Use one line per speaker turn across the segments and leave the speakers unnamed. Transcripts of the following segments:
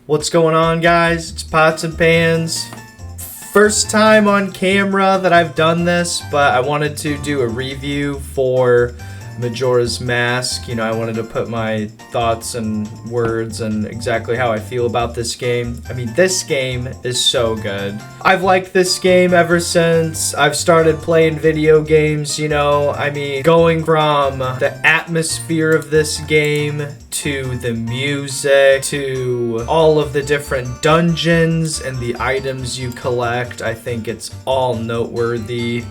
What's going on, guys? It's Pots and Pans. First time on camera that I've done this, but I wanted to do a review for Majora's Mask. You know, I wanted to put my thoughts and words and exactly how I feel about this game. I mean, this game is so good. I've liked this game ever since I've started playing video games, you know. I mean, going from the atmosphere of this game to the music, to all of the different dungeons and the items you collect, I think it's all noteworthy.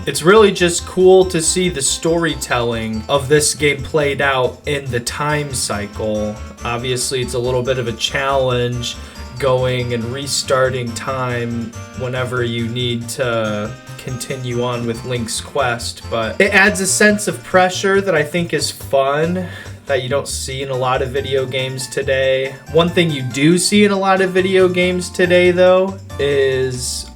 It's really just cool to see the storytelling of this game played out in the time cycle. Obviously, it's a little bit of a challenge going and restarting time whenever you need to continue on with Link's quest, but it adds a sense of pressure that I think is fun, that you don't see in a lot of video games today. One thing you do see in a lot of video games today, though, is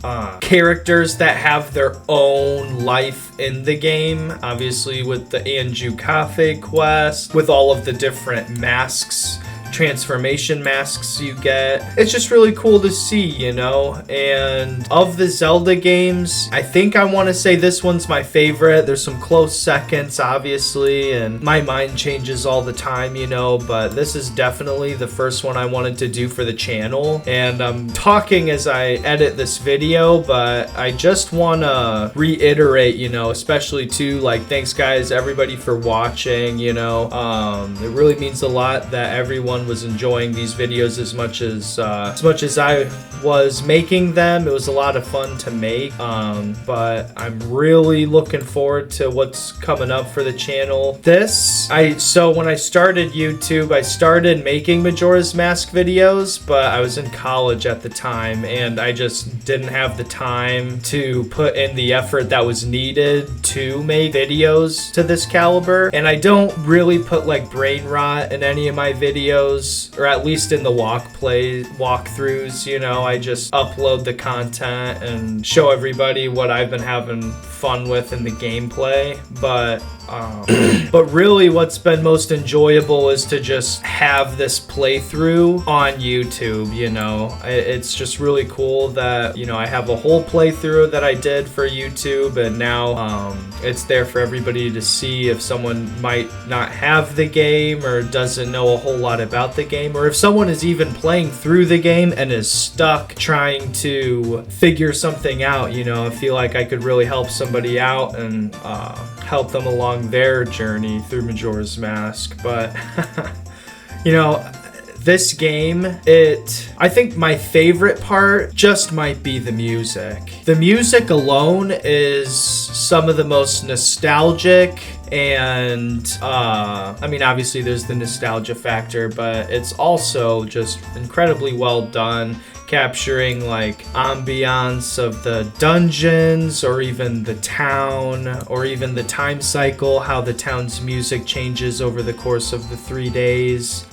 characters that have their own life in the game. Obviously, with the Anju Cafe quest, with all of the different masks, transformation masks you get. It's just really cool to see, you know. And of the Zelda games, I think I want to say this one's my favorite. There's some close seconds, obviously, and my mind changes all the time, you know, but this is definitely the first one I wanted to do for the channel. And I'm talking as I edit this video, but I just want to reiterate, you know, especially too, like, thanks guys, everybody, for watching, you know. It really means a lot that everyone was enjoying these videos as much as I was making them. It was a lot of fun to make, but I'm really looking forward to what's coming up for the channel. So when I started YouTube, I started making Majora's Mask videos, but I was in college at the time and I just didn't have the time to put in the effort that was needed to make videos to this caliber. And I don't really put like brain rot in any of my videos, or at least in the walkthroughs, you know. I just upload the content and show everybody what I've been having fun with in the gameplay. But really what's been most enjoyable is to just have this playthrough on YouTube, you know. It's just really cool that, you know, I have a whole playthrough that I did for YouTube, and now it's there for everybody to see if someone might not have the game or doesn't know a whole lot about the game, or if someone is even playing through the game and is stuck trying to figure something out, you know. I feel like I could really help somebody out and help them along their journey through Majora's Mask. But you know, this game, I think my favorite part just might be the music. The music alone is some of the most nostalgic, and I mean, obviously there's the nostalgia factor, but it's also just incredibly well done, capturing like ambiance of the dungeons, or even the town, or even the time cycle, how the town's music changes over the course of the 3 days.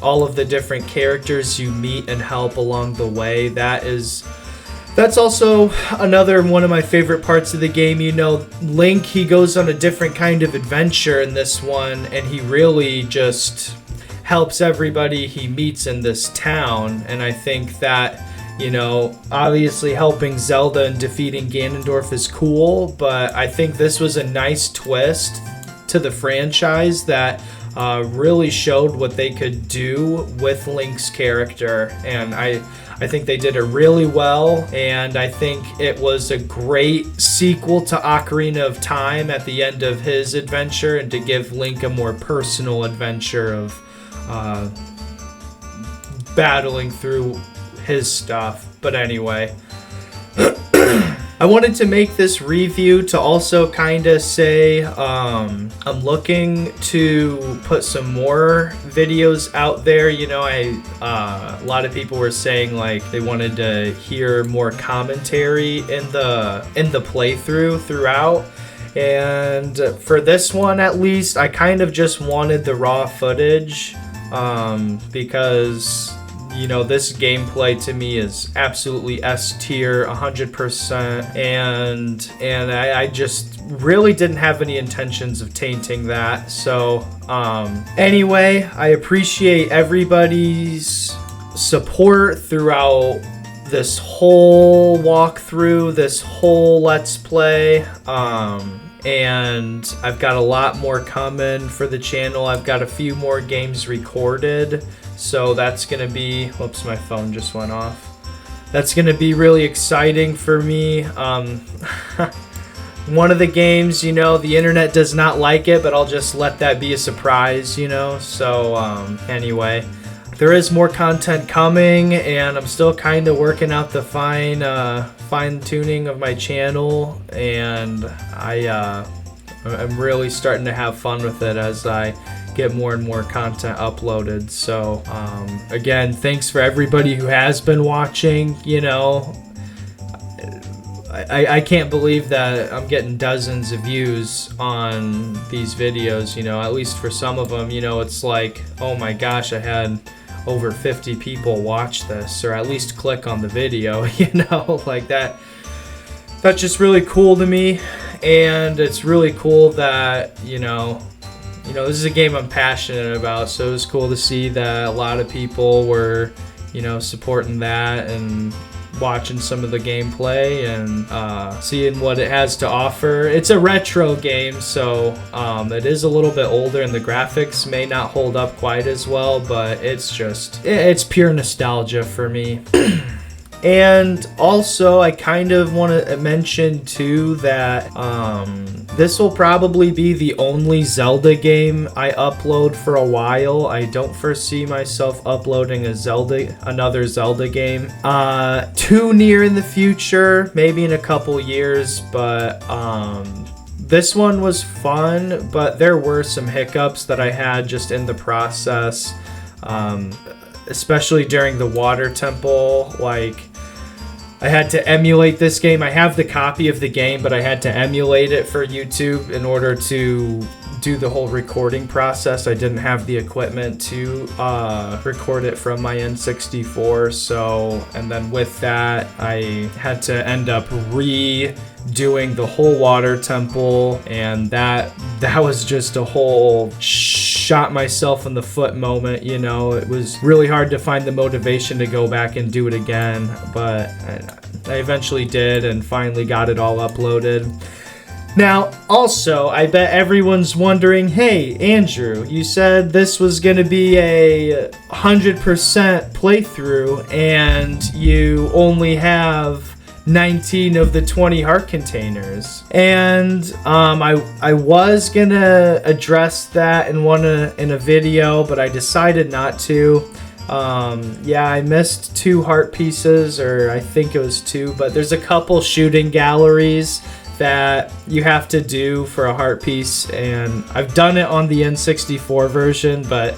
All of the different characters you meet and help along the way, that's also another one of my favorite parts of the game. You know, Link, he goes on a different kind of adventure in this one, and he really just helps everybody he meets in this town. And I think that, you know, obviously helping Zelda and defeating Ganondorf is cool, but I think this was a nice twist to the franchise that really showed what they could do with Link's character. And I think they did it really well, and I think it was a great sequel to Ocarina of Time at the end of his adventure, and to give Link a more personal adventure of battling through his stuff. But anyway, I wanted to make this review to also kind of say I'm looking to put some more videos out there. You know, a lot of people were saying like they wanted to hear more commentary in the playthrough throughout. And for this one, at least, I kind of just wanted the raw footage, because, you know, this gameplay to me is absolutely S tier, 100%, and I just really didn't have any intentions of tainting that. So anyway, I appreciate everybody's support throughout this whole walkthrough, this whole Let's Play. And I've got a lot more coming for the channel. I've got a few more games recorded, so that's gonna be, whoops, my phone just went off. That's gonna be really exciting for me. One of the games, you know, the internet does not like it, but I'll just let that be a surprise, you know. So anyway, there is more content coming, and I'm still kind of working out the fine tuning of my channel, and I'm really starting to have fun with it as I get more and more content uploaded. So again, thanks for everybody who has been watching. You know, I can't believe that I'm getting dozens of views on these videos, you know, at least for some of them. You know, it's like, oh my gosh, I had over 50 people watch this, or at least click on the video, you know, like that. That's just really cool to me, and it's really cool that, you know, this is a game I'm passionate about, so it was cool to see that a lot of people were, you know, supporting that and watching some of the gameplay and seeing what it has to offer. It's a retro game, so it is a little bit older, and the graphics may not hold up quite as well, but it's pure nostalgia for me. And also, I kind of want to mention too that this will probably be the only Zelda game I upload for a while. I don't foresee myself uploading another Zelda game too near in the future, maybe in a couple years, but this one was fun, but there were some hiccups that I had just in the process, especially during the water temple. Like, I had to emulate this game. I have the copy of the game, but I had to emulate it for YouTube in order to do the whole recording process. I didn't have the equipment to record it from my N64, so, and then with that, I had to end up redoing the whole water temple, and that was just a whole shot myself in the foot moment, you know. It was really hard to find the motivation to go back and do it again, but I eventually did and finally got it all uploaded. Now, also, I bet everyone's wondering, hey, Andrew, you said this was going to be a 100% playthrough, and you only have 19 of the 20 heart containers. And I was going to address that in a video, but I decided not to. Yeah, I missed 2 heart pieces, or I think it was 2, but there's a couple shooting galleries that you have to do for a heart piece, and I've done it on the N64 version, but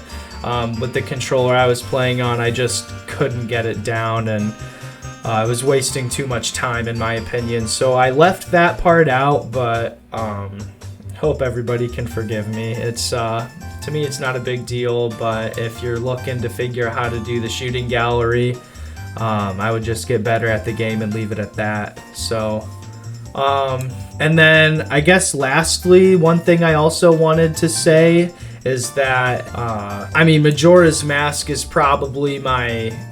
with the controller I was playing on, I just couldn't get it down, and I was wasting too much time in my opinion, so I left that part out, but hope everybody can forgive me. It's to me it's not a big deal, but if you're looking to figure out how to do the shooting gallery, I would just get better at the game and leave it at that. So and then I guess lastly, one thing I also wanted to say is that I mean, Majora's Mask is probably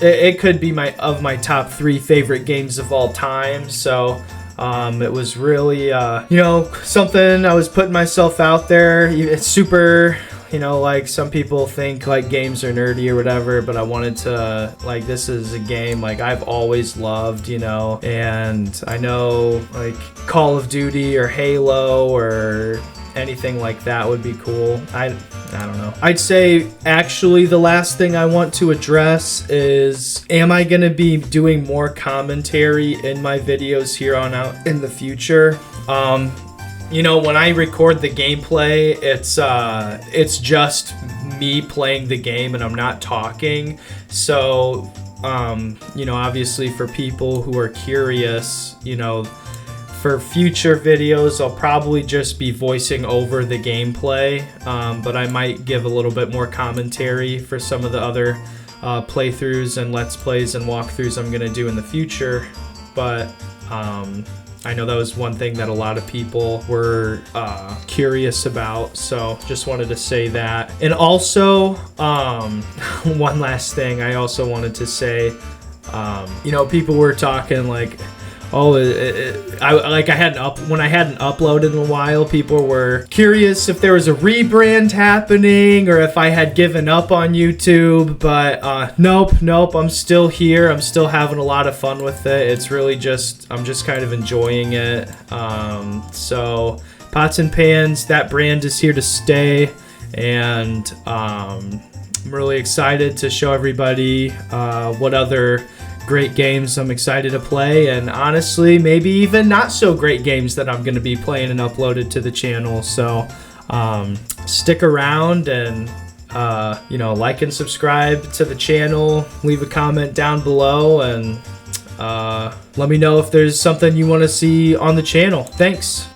it could be my top 3 favorite games of all time. So it was really you know, something I was putting myself out there. It's super, you know, like some people think like games are nerdy or whatever, but I wanted to, like, this is a game like I've always loved, you know, and I know like Call of Duty or Halo or anything like that would be cool. I don't know. I'd say actually the last thing I want to address is, am I going to be doing more commentary in my videos here on out in the future? You know, when I record the gameplay, it's just me playing the game and I'm not talking. So, you know, obviously for people who are curious, you know, for future videos, I'll probably just be voicing over the gameplay, but I might give a little bit more commentary for some of the other playthroughs and Let's Plays and walkthroughs I'm going to do in the future. But I know that was one thing that a lot of people were curious about, so just wanted to say that. And also, one last thing I also wanted to say, you know, people were talking like, oh, when I hadn't uploaded in a while, people were curious if there was a rebrand happening or if I had given up on YouTube, but nope, I'm still here. I'm still having a lot of fun with it. It's really just, I'm just kind of enjoying it. So Pots and Pans, that brand is here to stay, and I'm really excited to show everybody what other great games I'm excited to play, and honestly maybe even not so great games that I'm going to be playing and uploaded to the channel. So stick around and you know, like and subscribe to the channel, leave a comment down below, and let me know if there's something you want to see on the channel. Thanks.